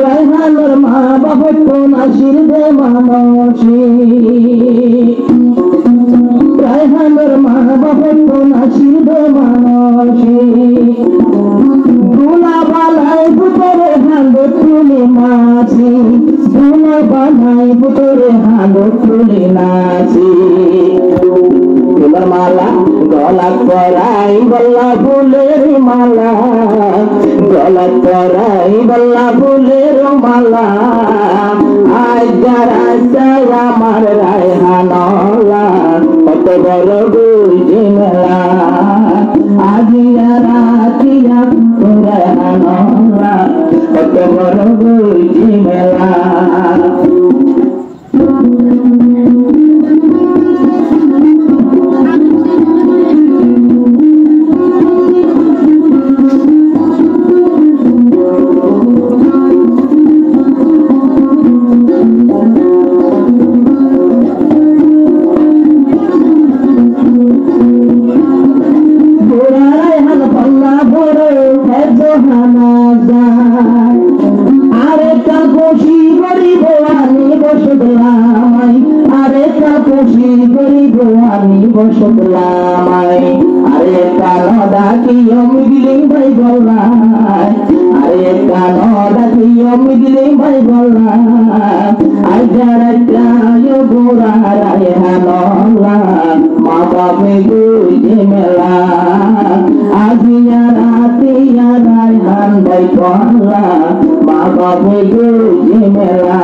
রায়হানের মা বাবা কোন আশির দে মানসী রায়হানের মা বাবা কোন আশির দে মানসী দুলা বালাই পুতরে হাঁদো তুলে নাচি দুলা বালাই পুতরে হাঁদো তুলে নাচি ফুলের মালা গলা করাই বল্লা ফুলের মালা গলা করাই বল্লা ফুলের মালা আজ যারা আমার রায়হানলা কত বড় বুঝি মেলা আজিয়া রাতিয়া রায়হানলা কত বড় বুঝি মেলা আরে কানো ডাকিও মিগলি ভাই বললাই আরে কানো ডাকিও মিগলি ভাই বললাই আজার কায়ো গোরা রায়হানলা মা বাপে গুজে মেলা আজিয়া রাতিয়া রায়হান ভাই বললা মা বাপে গুজে মেলা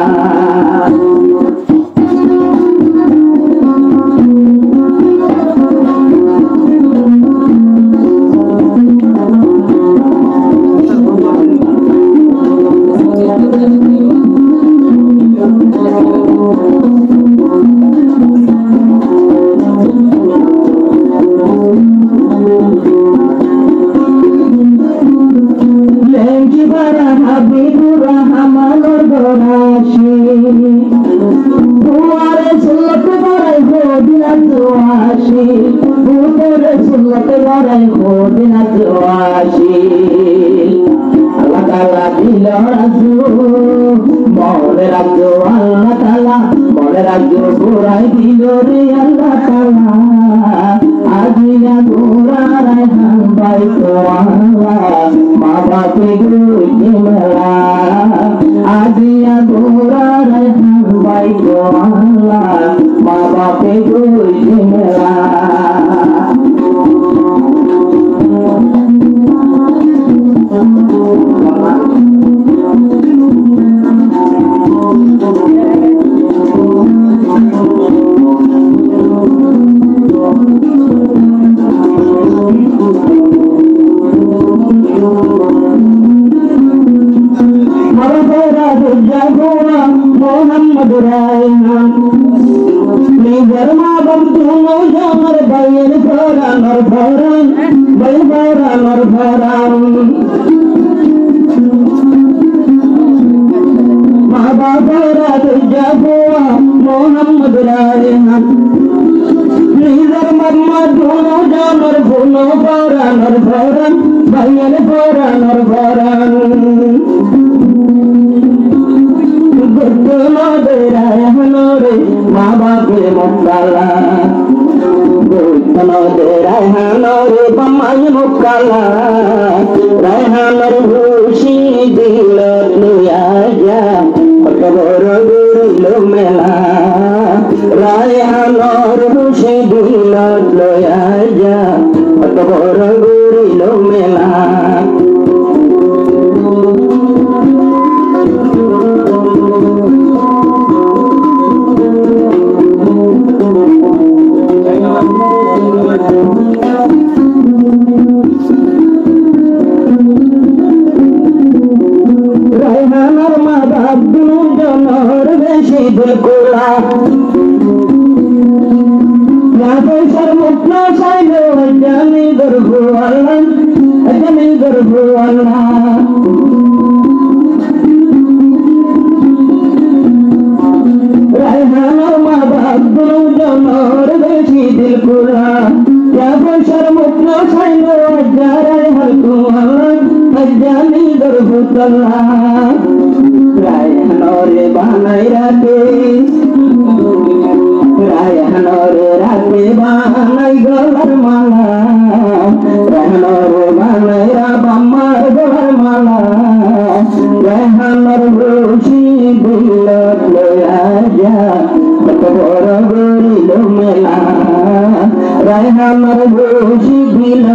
আমার বসি দিল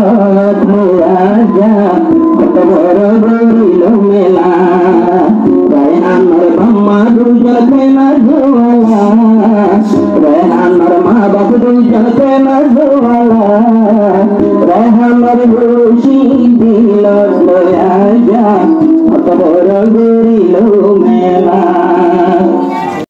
রাজা কত বড় গরিল মেলা রায়হানের বাম্মা দুজন প্রেমার জোয়ালা রায়হানের মা বাপ দুজন প্রেমার জোয়ালা রায়হানের বসি দিল রাজা কত বড় গরিল মেলা